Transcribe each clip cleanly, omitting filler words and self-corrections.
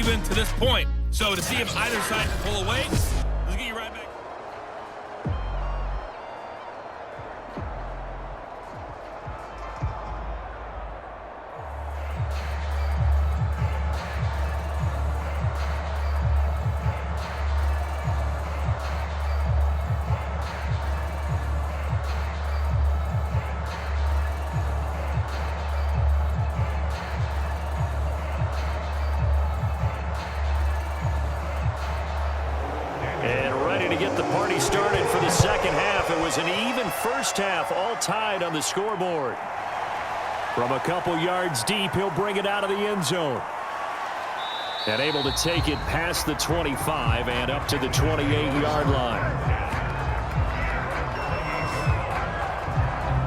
even to this point. So to see if either side can pull away, let's get you right back. Get the party started for the second half. It was an even first half, all tied on the scoreboard. From a couple yards deep, he'll bring it out of the end zone. And able to take it past the 25 and up to the 28-yard line.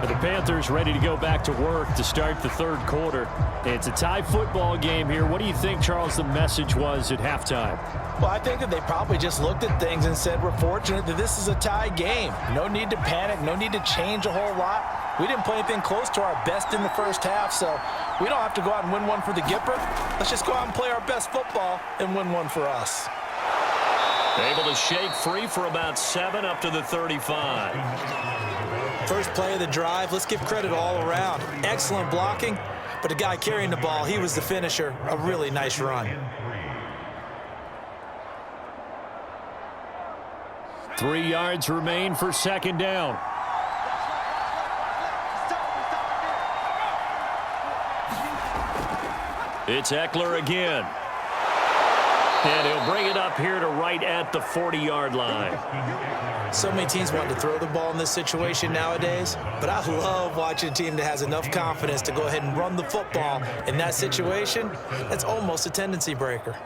The Panthers ready to go back to work to start the third quarter. It's a tie football game here. What do you think, Charles, the message was at halftime? Well, I think that they probably just looked at things and said, we're fortunate that this is a tie game. No need to panic. No need to change a whole lot. We didn't play anything close to our best in the first half, so we don't have to go out and win one for the Gipper. Let's just go out and play our best football and win one for us. Able to shake free for about 7 up to the 35. First play of the drive, let's give credit all around. Excellent blocking, but the guy carrying the ball, he was the finisher. A really nice run. 3 yards remain for second down. It's Eckler again. And he'll bring it up here to right at the 40-yard line. So many teams want to throw the ball in this situation nowadays, but I love watching a team that has enough confidence to go ahead and run the football in that situation. That's almost a tendency breaker.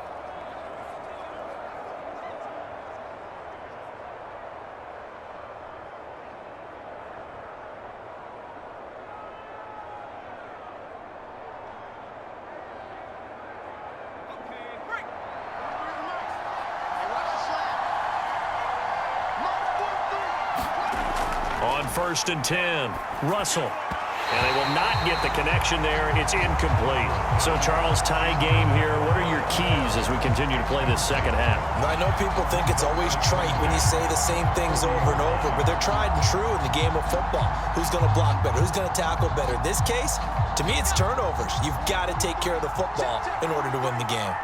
First and 10. Russell. And they will not get the connection there. It's incomplete. So, Charles, tie game here. What are your keys as we continue to play this second half? I know people think it's always trite when you say the same things over and over, but they're tried and true in the game of football. Who's going to block better? Who's going to tackle better? In this case, to me, it's turnovers. You've got to take care of the football in order to win the game.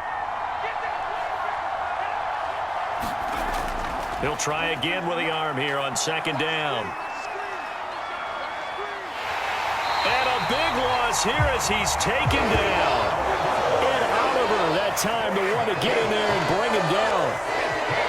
He'll try again with the arm here on second down. And a big loss here as he's taken down. And Oliver that time to want to get in there and bring him down.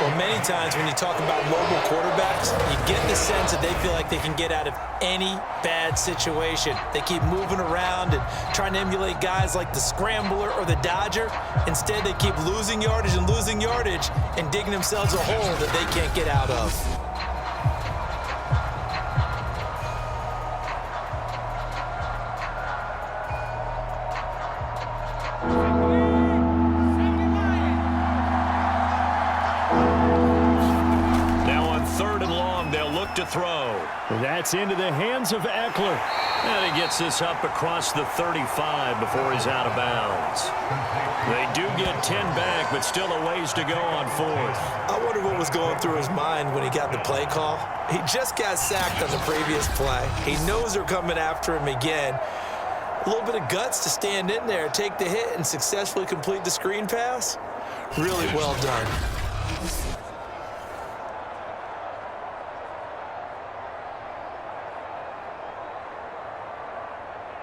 Well, many times when you talk about mobile quarterbacks, you get the sense that they feel like they can get out of any bad situation. They keep moving around and trying to emulate guys like the Scrambler or the Dodger. Instead, they keep losing yardage and digging themselves a hole that they can't get out of. To throw. That's into the hands of Eckler. And he gets this up across the 35 before he's out of bounds. They do get 10 back, but still a ways to go on fourth. I wonder what was going through his mind when he got the play call. He just got sacked on the previous play. He knows they're coming after him again. A little bit of guts to stand in there, take the hit, and successfully complete the screen pass. Really well done.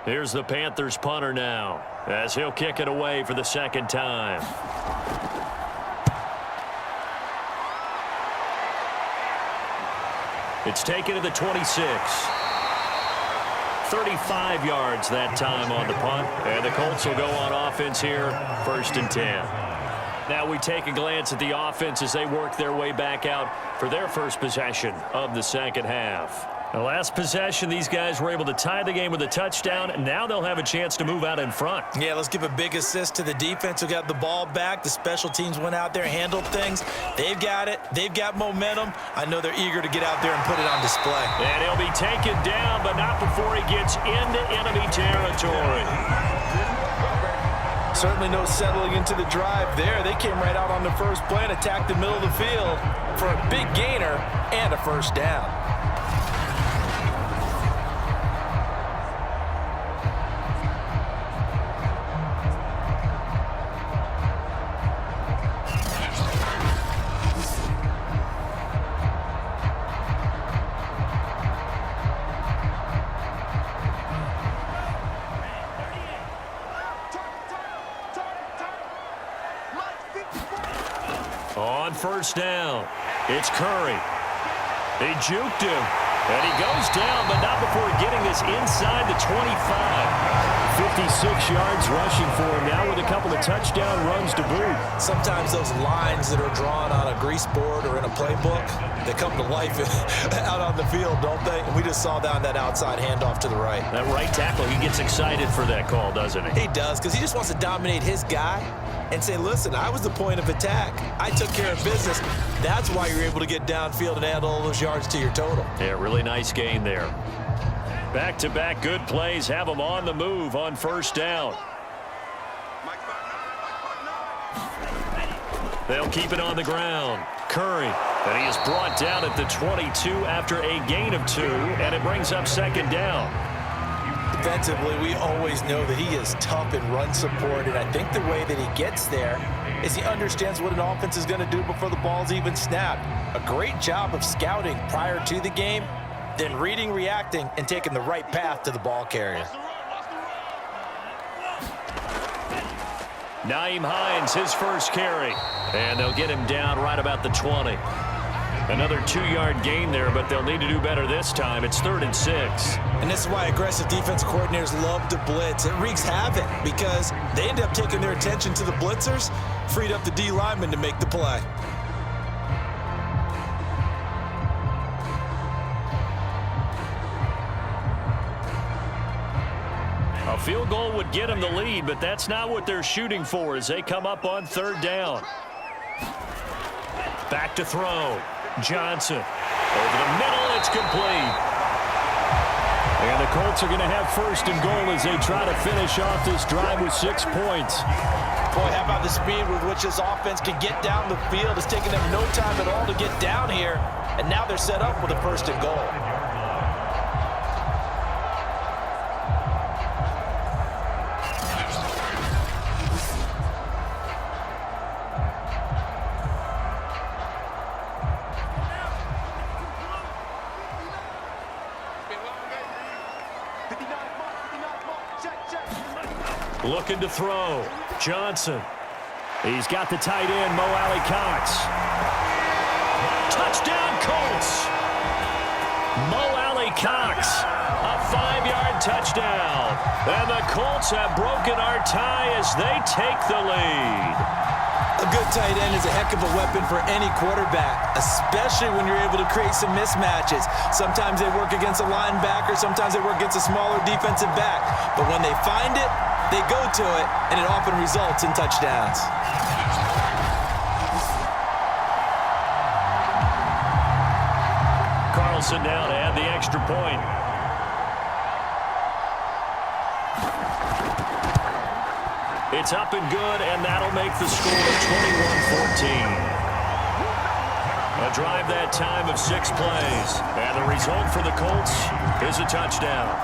Here's the Panthers punter now, as he'll kick it away for the second time. It's taken to the 26. 35 yards that time on the punt, and the Colts will go on offense here, first and 10. Now we take a glance at the offense as they work their way back out for their first possession of the second half. The last possession, these guys were able to tie the game with a touchdown, and now they'll have a chance to move out in front. Yeah, let's give a big assist to the defense who got the ball back. The special teams went out there, handled things. They've got it. They've got momentum. I know they're eager to get out there and put it on display. And he'll be taken down, but not before he gets into enemy territory. Certainly no settling into the drive there. They came right out on the first play and attacked the middle of the field for a big gainer and a first down. On first down, it's Curry. They juked him, and he goes down, but not before getting this inside the 25. 56 yards rushing for him now with a couple of touchdown runs to boot. Sometimes those lines that are drawn on a grease board or in a playbook, they come to life out on the field, don't they? And we just saw that on that outside handoff to the right. That right tackle, he gets excited for that call, doesn't he? He does, because he just wants to dominate his guy and say, listen, I was the point of attack. I took care of business. That's why you're able to get downfield and add all those yards to your total. Yeah, really nice gain there. Back-to-back good plays have them on the move on first down. They'll keep it on the ground. Curry, and he is brought down at the 22 after a gain of 2, and it brings up second down. Defensively, we always know that he is tough in run support, and I think the way that he gets there is he understands what an offense is going to do before the ball's even snapped. A great job of scouting prior to the game, then reading, reacting, and taking the right path to the ball carrier. Nyheim Hines, his first carry, and they'll get him down right about the 20. Another 2-yard gain there, but they'll need to do better this time. It's 3rd and 6. And this is why aggressive defense coordinators love to blitz. It wreaks havoc because they end up taking their attention to the blitzers, freed up the D lineman to make the play. A field goal would get them the lead, but that's not what they're shooting for as they come up on 3rd down. Back to throw. Johnson. Over the middle, it's complete. And the Colts are going to have 1st and goal as they try to finish off this drive with 6 points. Boy, how about the speed with which this offense can get down the field? It's taking them no time at all to get down here, and now they're set up with a 1st and goal. Looking to throw. Johnson. He's got the tight end, Mo Alley-Cox. Touchdown, Colts. Mo Alley-Cox. A 5-yard touchdown. And the Colts have broken our tie as they take the lead. A good tight end is a heck of a weapon for any quarterback, especially when you're able to create some mismatches. Sometimes they work against a linebacker, sometimes they work against a smaller defensive back. But when they find it, they go to it, and it often results in touchdowns. Carlson now to add the extra point. It's up and good, and that'll make the score 21-14. A drive that time of 6 plays, and the result for the Colts is a touchdown.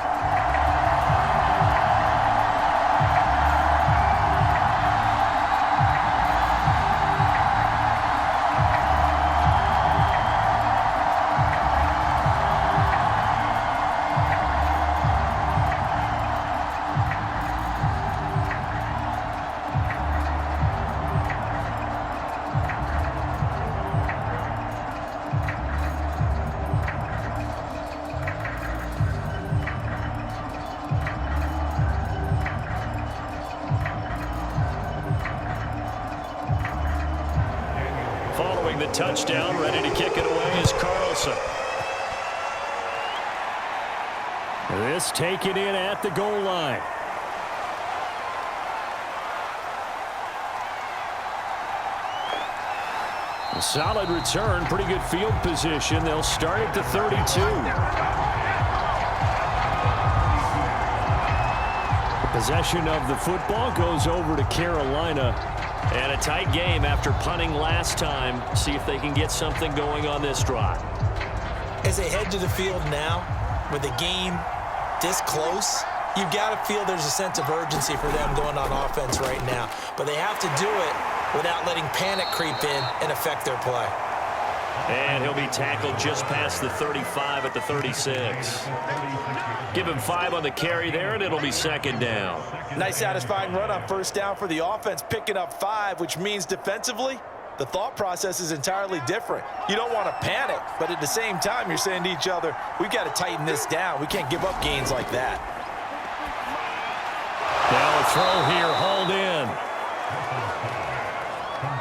Following the touchdown, ready to kick it away is Carlson. This taken in at the goal line. A solid return, pretty good field position. They'll start at the 32. Possession of the football goes over to Carolina. And a tight game after punting last time. See if they can get something going on this drive. As they head to the field now, with the game this close, you've got to feel there's a sense of urgency for them going on offense right now. But they have to do it without letting panic creep in and affect their play. And he'll be tackled just past the 35 at the 36. Give him 5 on the carry there, and it'll be second down. Nice satisfying run on first down for the offense, picking up 5, which means defensively, the thought process is entirely different. You don't want to panic, but at the same time, you're saying to each other, we've got to tighten this down. We can't give up gains like that. Now a throw here, hauled in.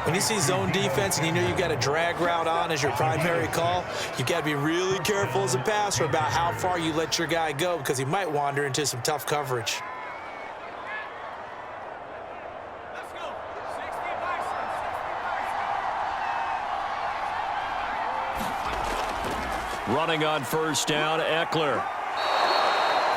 When you see zone defense and you know you've got a drag route on as your primary call, you've got to be really careful as a passer about how far you let your guy go because he might wander into some tough coverage. Running on first down, Eckler.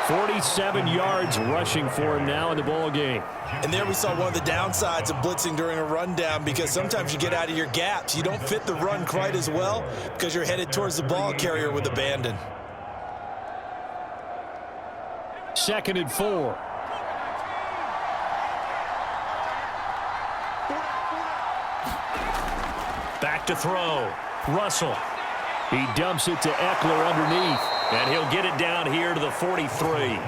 47 yards rushing for him now in the ball game. And there we saw one of the downsides of blitzing during a rundown because sometimes you get out of your gaps. You don't fit the run quite as well because you're headed towards the ball carrier with abandon. 2nd and 4. Back to throw. Russell. He dumps it to Eckler underneath, and he'll get it down here to the 43.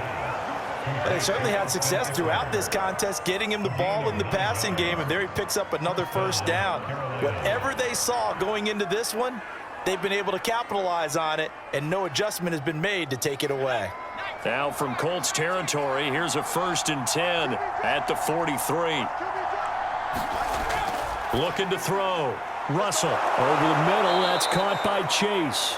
They certainly had success throughout this contest getting him the ball in the passing game, and there he picks up another first down. Whatever they saw going into this one, they've been able to capitalize on it, and no adjustment has been made to take it away. Now from Colts territory, here's a 1st and 10 at the 43. Looking to throw. Russell over the middle. That's caught by Chase.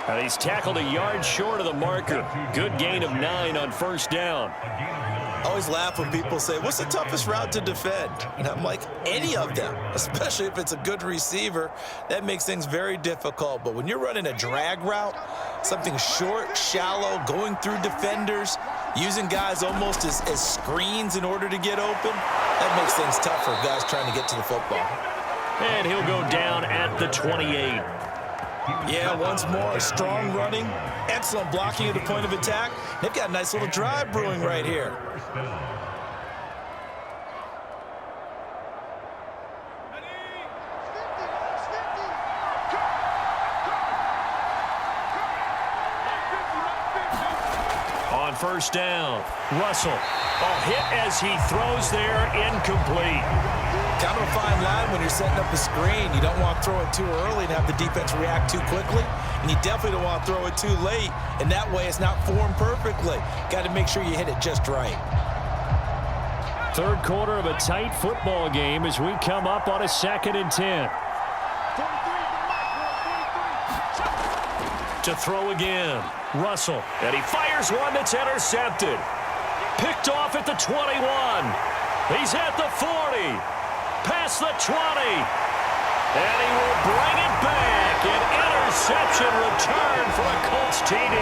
And he's tackled a yard short of the marker. Good gain of 9 on first down. I always laugh when people say, what's the toughest route to defend? And I'm like, any of them, especially if it's a good receiver. That makes things very difficult. But when you're running a drag route, something short, shallow, going through defenders, using guys almost as screens in order to get open, that makes things tough for guys trying to get to the football. And he'll go down at the 28. Yeah, once more, strong running, excellent blocking at the point of attack. They've got a nice little drive brewing right here. On first down, Russell. A hit as he throws there, incomplete. Kind of a fine line when you're setting up a screen. You don't want to throw it too early and have the defense react too quickly. And you definitely don't want to throw it too late. And that way it's not formed perfectly. Got to make sure you hit it just right. 3rd quarter of a tight football game as we come up on a 2nd and 10. To throw again. Russell. And he fires one that's intercepted. Picked off at the 21. He's at the 40. Past the 20. And he will bring it back. An interception return for a Colts TD.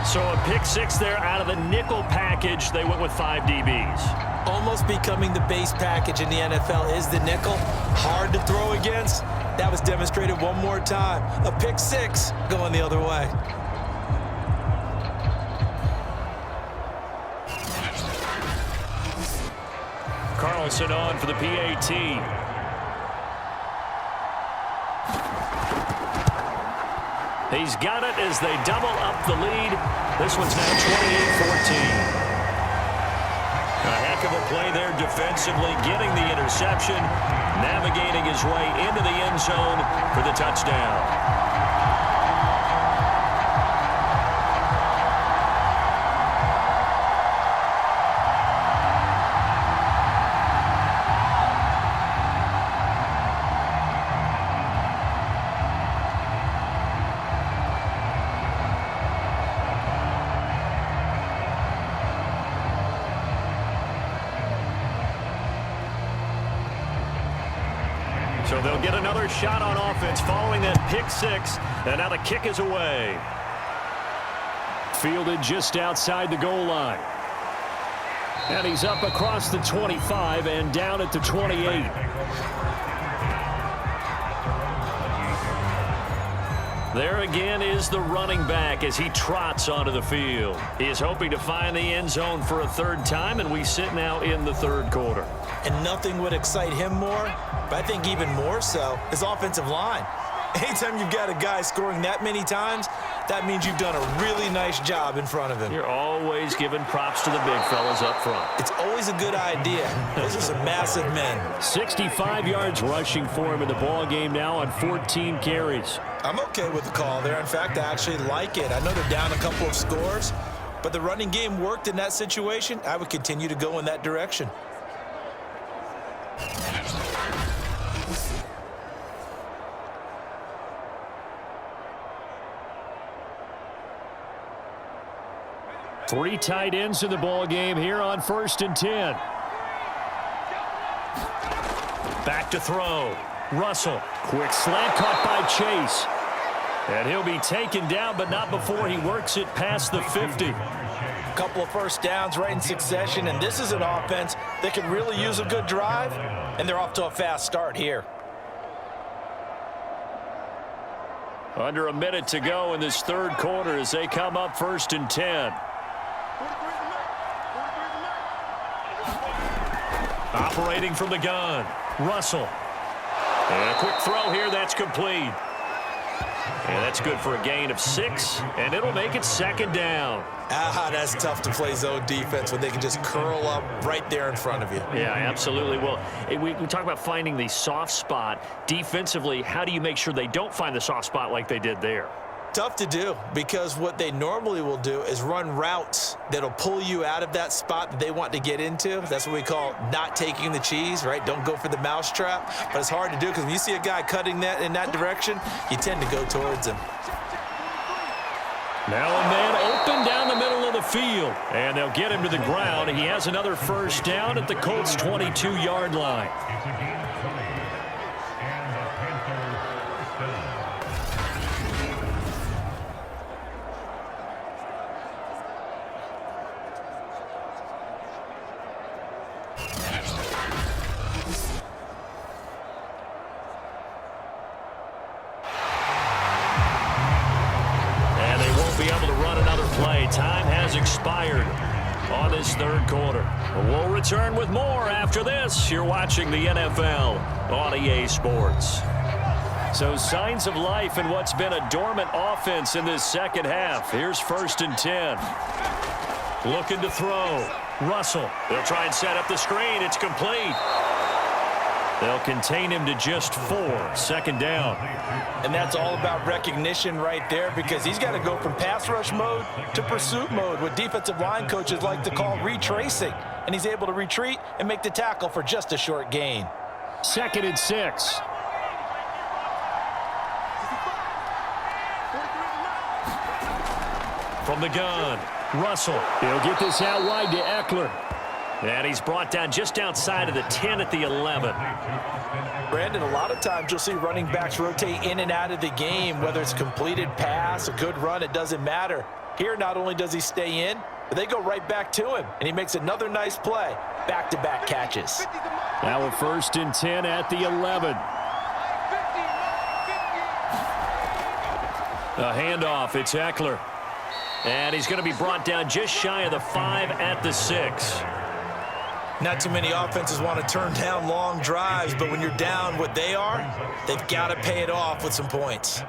So a pick 6 there out of the nickel package. They went with 5 DBs. Almost becoming the base package in the NFL is the nickel. Hard to throw against. That was demonstrated one more time. A pick 6 going the other way. Carlson on for the PAT. He's got it as they double up the lead. This one's now 28-14. A heck of a play there defensively, getting the interception, navigating his way into the end zone for the touchdown. So they'll get another shot on offense following that pick 6, and now the kick is away. Fielded just outside the goal line. And he's up across the 25 and down at the 28. There again is the running back as he trots onto the field. He is hoping to find the end zone for a third time, and we sit now in the third quarter. And nothing would excite him more, but I think even more so, his offensive line. Anytime you've got a guy scoring that many times, that means you've done a really nice job in front of him. You're always giving props to the big fellas up front. It's always a good idea. Those are some massive men. 65 yards rushing for him in the ball game now on 14 carries. I'm okay with the call there. In fact, I actually like it. I know they're down a couple of scores, but the running game worked in that situation. I would continue to go in that direction. Three tight ends in the ball game here on 1st and 10. Back to throw. Russell. Quick slant caught by Chase. And he'll be taken down, but not before he works it past the 50. Couple of first downs right in succession, and this is an offense that can really use a good drive, and they're off to a fast start here. Under a minute to go in this third quarter as they come up 1st and 10. Operating from the gun, Russell. And a quick throw here, that's complete. And that's good for a gain of 6, and it'll make it 2nd down. That's tough to play zone defense when they can just curl up right there in front of you. Yeah, absolutely. Well, we talk about finding the soft spot. Defensively, how do you make sure they don't find the soft spot like they did there? Tough to do, because what they normally will do is run routes that'll pull you out of that spot that they want to get into. That's what we call not taking the cheese, right? Don't go for the mousetrap. But it's hard to do because when you see a guy cutting that in that direction, you tend to go towards him. Now a man open down the middle of the field, and they'll get him to the ground. He has another first down at the Colts' 22-yard line. Time has expired on this third quarter. We'll return with more after this. You're watching the NFL on EA Sports. So signs of life in what's been a dormant offense in this second half. Here's 1st and 10. Looking to throw. Russell. They'll try and set up the screen. It's complete. They'll contain him to just 4. 2nd down. And that's all about recognition right there, because he's got to go from pass rush mode to pursuit mode, what defensive line coaches like to call retracing. And he's able to retreat and make the tackle for just a short gain. 2nd and 6. From the gun, Russell. He'll get this out wide to Eckler. And he's brought down just outside of the 10 at the 11. Brandon, a lot of times you'll see running backs rotate in and out of the game, whether it's completed pass, a good run, it doesn't matter. Here, not only does he stay in, but they go right back to him, and he makes another nice play. Back-to-back catches. Now a 1st and 10 at the 11. A handoff, it's Eckler. And he's going to be brought down just shy of the 5 at the 6. Not too many offenses want to turn down long drives, but when you're down what they are, they've got to pay it off with some points.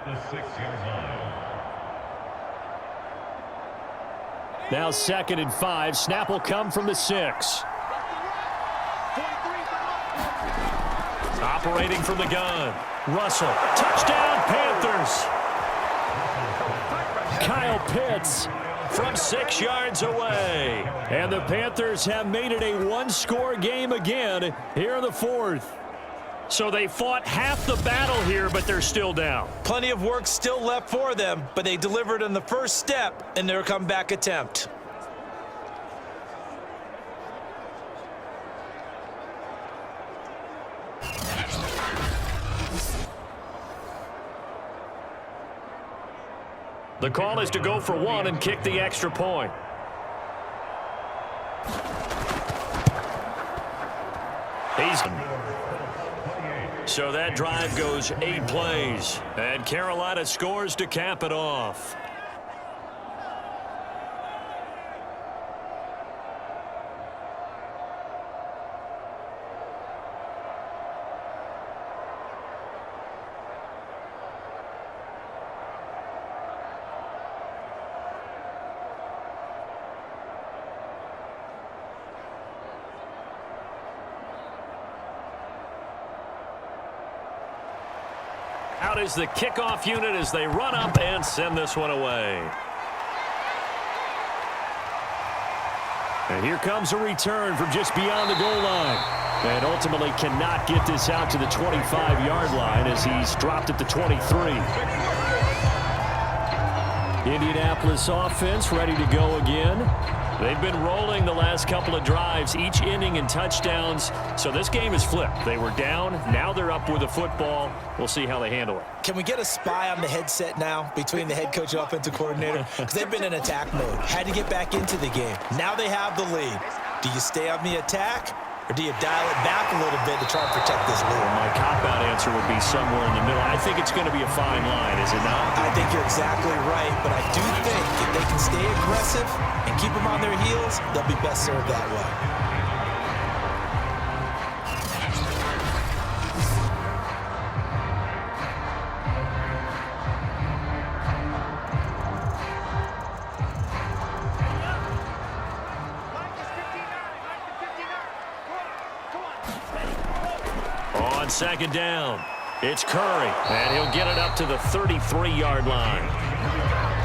Now 2nd and 5. Snap will come from the 6. Operating from the gun. Russell. Touchdown, Panthers. Kyle Pitts from 6 yards away. And the Panthers have made it a one-score game again here in the 4th. So they fought half the battle here, but they're still down. Plenty of work still left for them, but they delivered on the first step in their comeback attempt. The The call is to go for one and kick the extra point. So that drive goes 8 plays, and Carolina scores to cap it off. Out is the kickoff unit as they run up and send this one away. And here comes a return from just beyond the goal line. And ultimately cannot get this out to the 25-yard line as he's dropped at the 23. Indianapolis offense ready to go again. They've been rolling the last couple of drives, each inning in touchdowns. So this game is flipped. They were down. Now they're up with the football. We'll see how they handle it. Can we get a spy on the headset now between the head coach and offensive coordinator? Because they've been in attack mode. Had to get back into the game. Now they have the lead. Do you stay on the attack, or do you dial it back a little bit to try and protect this lead? Well, my cop-out answer would be somewhere in the middle. I think it's going to be a fine line, is it not? I think you're exactly right, but I do think if they can stay aggressive and keep them on their heels, they'll be best served that way. On second down, it's Curry, and he'll get it up to the 33-yard line.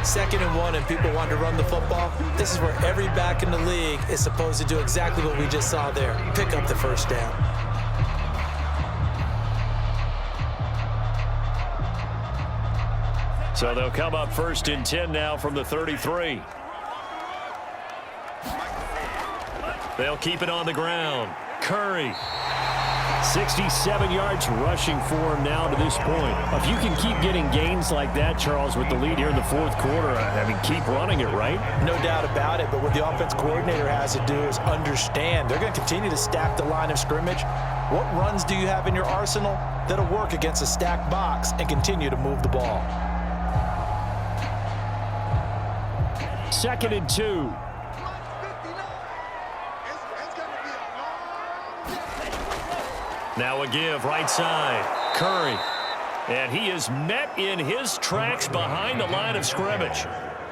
2nd and 1, and people want to run the football. This is where every back in the league is supposed to do exactly what we just saw there. Pick up the first down. So they'll come up 1st and 10 now from the 33. They'll keep it on the ground. Curry. 67 yards rushing for him now to this point. If you can keep getting gains like that, Charles, with the lead here in the 4th quarter, I mean, keep running it, right? No doubt about it, but what the offense coordinator has to do is understand they're going to continue to stack the line of scrimmage. What runs do you have in your arsenal that'll work against a stacked box and continue to move the ball? 2nd and 2. Now a give, right side, Curry. And he is met in his tracks behind the line of scrimmage.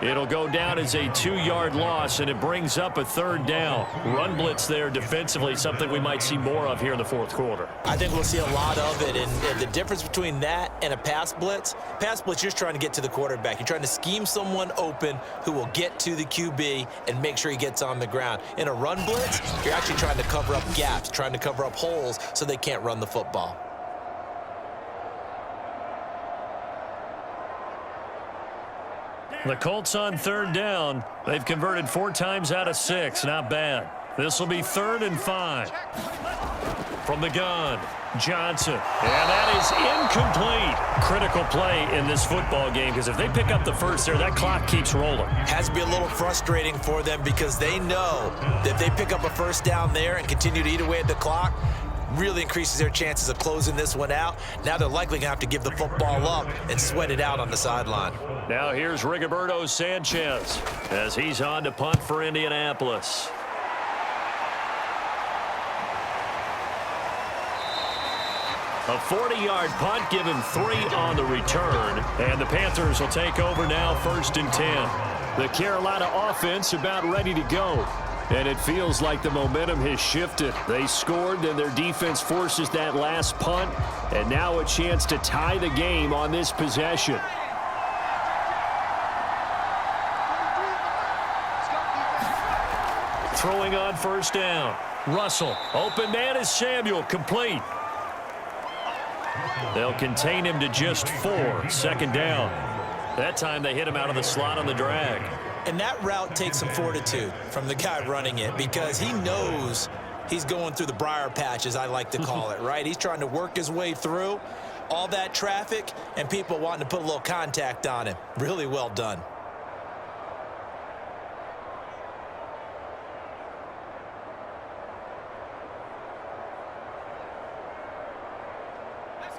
It'll go down as a 2-yard loss, and it brings up a 3rd down. Run blitz there defensively, something we might see more of here in the 4th quarter. I think we'll see a lot of it, and the difference between that and a pass blitz, you're just trying to get to the quarterback. You're trying to scheme someone open who will get to the QB and make sure he gets on the ground. In a run blitz, you're actually trying to cover up gaps, trying to cover up holes so they can't run the football. The Colts on 3rd down. They've converted 4 times out of 6. Not bad. This will be 3rd and 5. From the gun, Johnson. And that is incomplete. Critical play in this football game, because if they pick up the first there, that clock keeps rolling. Has to be a little frustrating for them because they know that if they pick up a 1st down there and continue to eat away at the clock, really increases their chances of closing this one out. Now they're likely going to have to give the football up and sweat it out on the sideline. Now here's Rigoberto Sanchez as he's on to punt for Indianapolis. A 40-yard punt, give him 3 on the return. And the Panthers will take over now, 1st and 10. The Carolina offense about ready to go. And it feels like the momentum has shifted. They scored, then their defense forces that last punt. And now a chance to tie the game on this possession. Throwing on 1st down. Russell. Open man is Samuel. Complete. They'll contain him to just 4. 2nd down. That time they hit him out of the slot on the drag. And that route takes some fortitude from the guy running it because he knows he's going through the briar patch, as I like to call it, right? He's trying to work his way through all that traffic and people wanting to put a little contact on him. Really well done.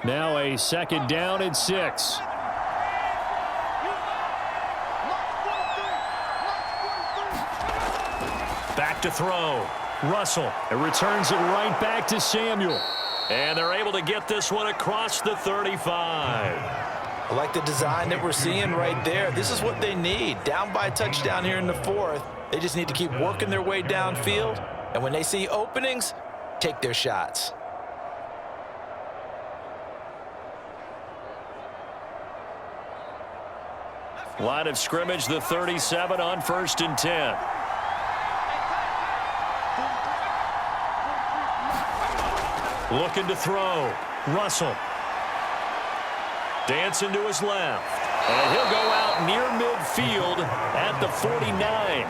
Now a 2nd down and 6. Back to throw. Russell. It returns it right back to Samuel. And they're able to get this one across the 35. I like the design that we're seeing right there. This is what they need. Down by a touchdown here in the 4th. They just need to keep working their way downfield. And when they see openings, take their shots. Line of scrimmage, the 37 on 1st and 10. Looking to throw. Russell. Dancing to his left. And he'll go out near midfield at the 49.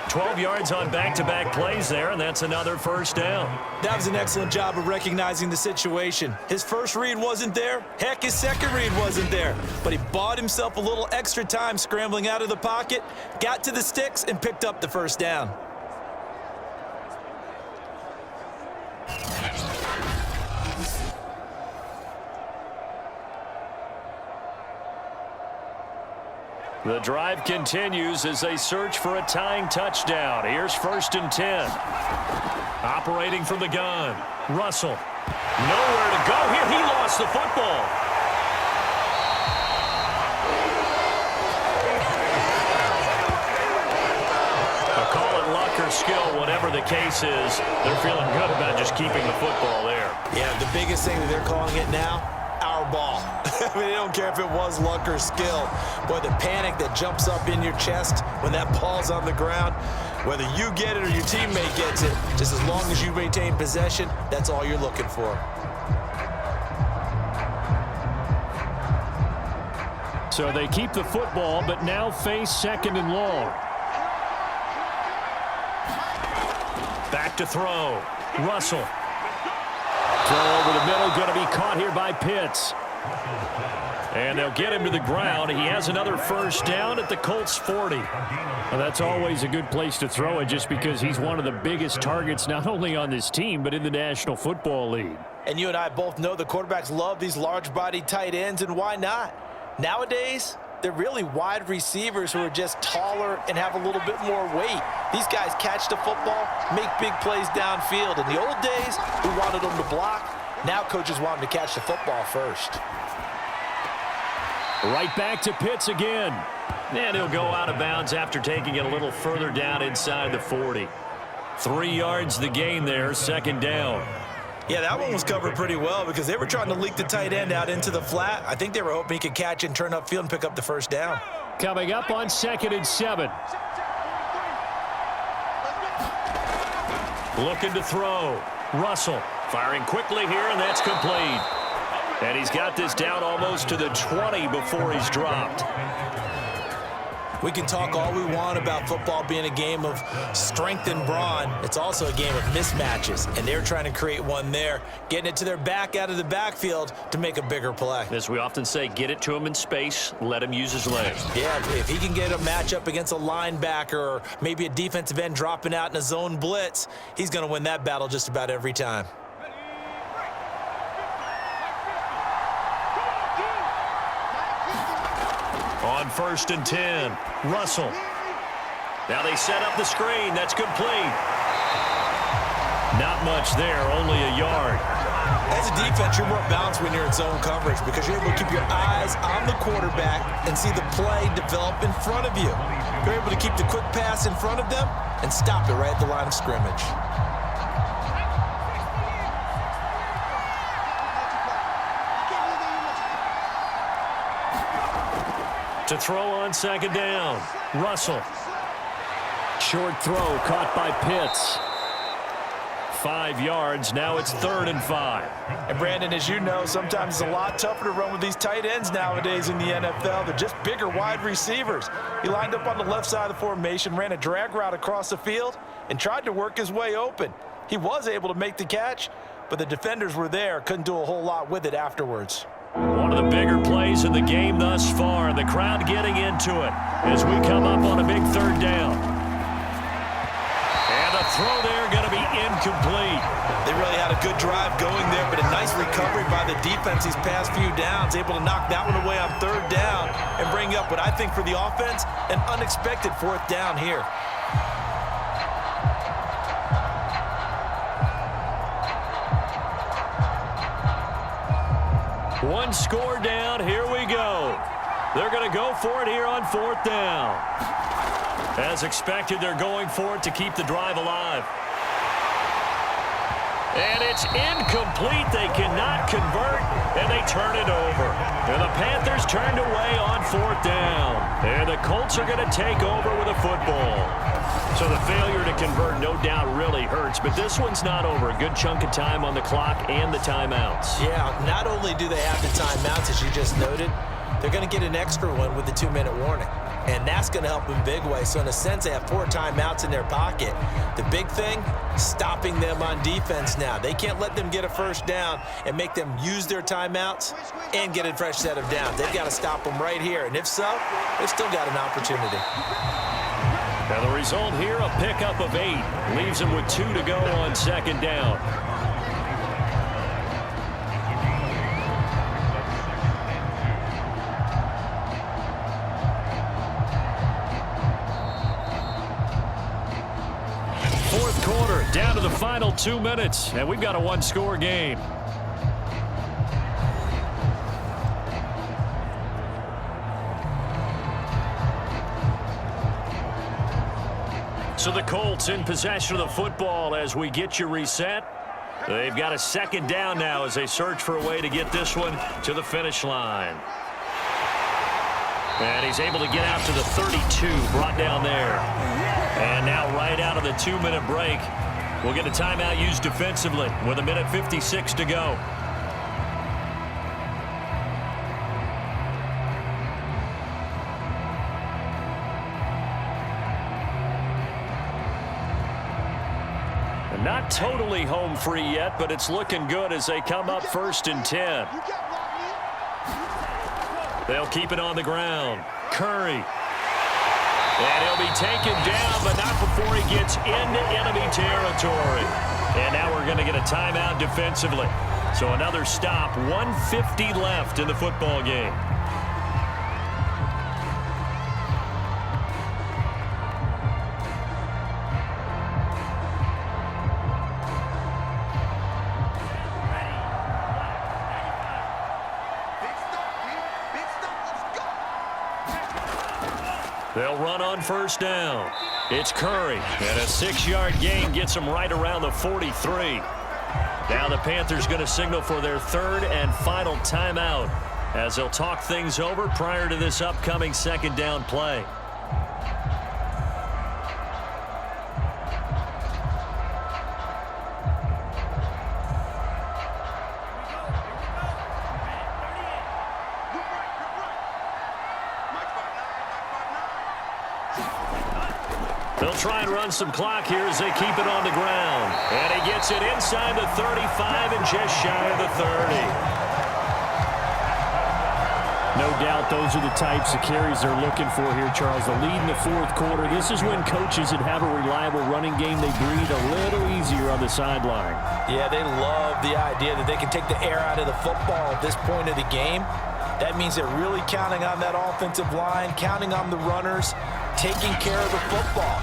12 yards on back-to-back plays there, and that's another 1st down. That was an excellent job of recognizing the situation. His first read wasn't there. Heck, his second read wasn't there. But he bought himself a little extra time scrambling out of the pocket, got to the sticks, and picked up the 1st down. The drive continues as they search for a tying touchdown. Here's 1st and 10. Operating from the gun. Russell. Nowhere to go here. He lost the football. I'll call it luck or skill, whatever the case is. They're feeling good about just keeping the football there. Yeah, the biggest thing that they're calling it now, our ball. I mean, they don't care if it was luck or skill. Boy, the panic that jumps up in your chest when that ball's on the ground, whether you get it or your teammate gets it, just as long as you maintain possession, that's all you're looking for. So they keep the football, but now face 2nd and long. Back to throw. Russell. Throw over the middle, going to be caught here by Pitts. And they'll get him to the ground. He has another 1st down at the Colts 40. Well, that's always a good place to throw it just because he's one of the biggest targets not only on this team but in the National Football League. And you and I both know the quarterbacks love these large-bodied tight ends, and why not? Nowadays, they're really wide receivers who are just taller and have a little bit more weight. These guys catch the football, make big plays downfield. In the old days, we wanted them to block. Now coaches want them to catch the football first. Right back to Pitts again. And he'll go out of bounds after taking it a little further down inside the 40. 3 yards the gain there, 2nd down. Yeah, that one was covered pretty well because they were trying to leak the tight end out into the flat. I think they were hoping he could catch and turn upfield and pick up the 1st down. Coming up on 2nd and 7. Looking to throw. Russell firing quickly here, and that's complete. And he's got this down almost to the 20 before he's dropped. We can talk all we want about football being a game of strength and brawn. It's also a game of mismatches, and they're trying to create one there, getting it to their back out of the backfield to make a bigger play. As we often say, get it to him in space, let him use his legs. Yeah, if he can get a matchup against a linebacker or maybe a defensive end dropping out in a zone blitz, he's going to win that battle just about every time. On 1st and 10, Russell. Now they set up the screen. That's complete. Not much there, only a yard. As a defense, you're more balanced when you're in zone coverage because you're able to keep your eyes on the quarterback and see the play develop in front of you. You're able to keep the quick pass in front of them and stop it right at the line of scrimmage. To throw on 2nd down, Russell. Short throw caught by Pitts. 5 yards, now it's 3rd and 5. And Brandon, as you know, sometimes it's a lot tougher to run with these tight ends nowadays in the NFL. They're just bigger wide receivers. He lined up on the left side of the formation, ran a drag route across the field, and tried to work his way open. He was able to make the catch, but the defenders were there, couldn't do a whole lot with it afterwards. One of the bigger plays in the game thus far. The crowd getting into it as we come up on a big 3rd down. And the throw there going to be incomplete. They really had a A good drive going there, but a nice recovery by the defense these past few downs, able to knock that one away on 3rd down and bring up what I think for the offense, an unexpected 4th down here. One score down. Here we go. They're going to go for it here on 4th down. As expected, they're going for it to keep the drive alive. And it's incomplete. They cannot convert, and they turn it over. And the Panthers turned away on 4th down. And the Colts are going to take over with a football. So the failure to convert, no doubt, really hurts. But this one's not over. A good chunk of time on the clock and the timeouts. Yeah, not only do they have the timeouts, as you just noted, they're going to get an extra one with the 2-minute warning. And that's going to help in big way. So in a sense, they have 4 timeouts in their pocket. The big thing, stopping them on defense now. They can't let them get a 1st down and make them use their timeouts and get a fresh set of downs. They've got to stop them right here. And if so, they've still got an opportunity. Now the result here, a pickup of 8. Leaves them with 2 to go on 2nd down. Fourth quarter, down to the final 2 minutes, and we've got a 1-score game. So the Colts in possession of the football as we get you reset. They've got a 2nd down now as they search for a way to get this one to the finish line. And he's able to get out to the 32, brought down there. And now right out of the 2-minute break, we'll get a timeout used defensively with 1:56 to go. Not totally home free yet, but it's looking good as they come up 1st and 10. They'll keep it on the ground. Curry. And he'll be taken down, but not before he gets into enemy territory. And now we're going to get a timeout defensively. So another stop, 1:50 left in the football game. They'll run on 1st down. It's Curry, and a 6-yard gain gets him right around the 43. Now the Panthers going to signal for their 3rd and final timeout as they'll talk things over prior to this upcoming 2nd down play. They'll try and run some clock here as they keep it on the ground. And he gets it inside the 35 and just shy of the 30. No doubt those are the types of carries they're looking for here, Charles. The lead in the 4th quarter. This is when coaches that have a reliable running game, they breathe a little easier on the sideline. Yeah, they love the idea that they can take the air out of the football at this point of the game. That means they're really counting on that offensive line, counting on the runners, taking care of the football.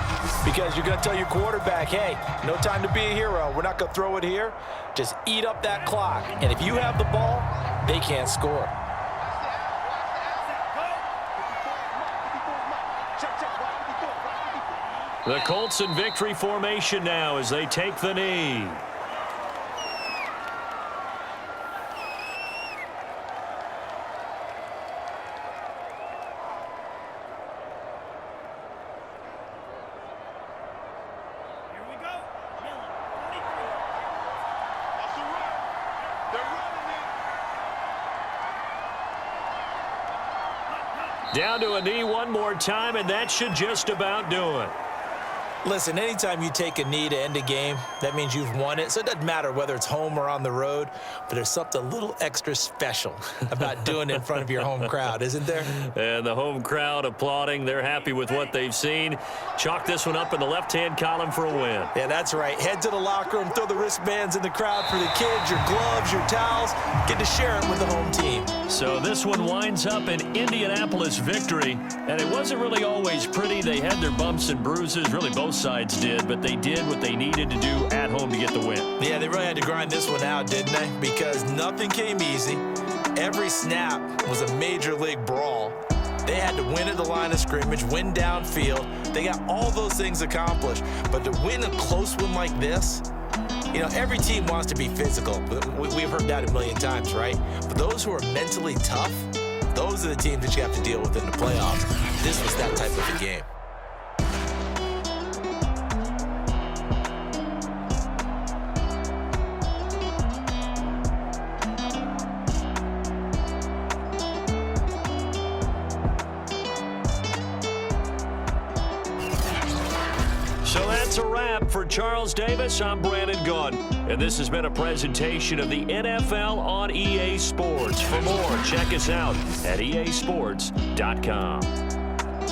Because you're going to tell your quarterback, hey, no time to be a hero. We're not going to throw it here. Just eat up that clock. And if you have the ball, they can't score. The Colts in victory formation now as they take the knee. Down to a knee one more time, and that should just about do it. Listen, anytime you take a knee to end a game, that means you've won it. So it doesn't matter whether it's home or on the road, but there's something a little extra special about doing it in front of your home crowd, isn't there? And the home crowd applauding. They're happy with what they've seen. Chalk this one up in the left-hand column for a win. Yeah, that's right. Head to the locker room, throw the wristbands in the crowd for the kids, your gloves, your towels. Get to share it with the home team. So this one winds up an Indianapolis victory, and it wasn't really always pretty. They had their bumps and bruises, really both sides did, but they did what they needed to do at home to get the win. Yeah, they really had to grind this one out, didn't they? Because nothing came easy. Every snap was a major league brawl. They had to win at the line of scrimmage, win downfield. They got all those things accomplished. But to win a close one like this, you know, every team wants to be physical. We've heard that a million times, right? But those who are mentally tough, those are the teams that you have to deal with in the playoffs. This was that type of a game. So that's a wrap for Charles Davis. I'm Brandon Gunn, and this has been a presentation of the NFL on EA Sports. For more, check us out at easports.com.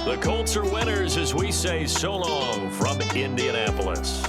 The Colts are winners as we say so long from Indianapolis.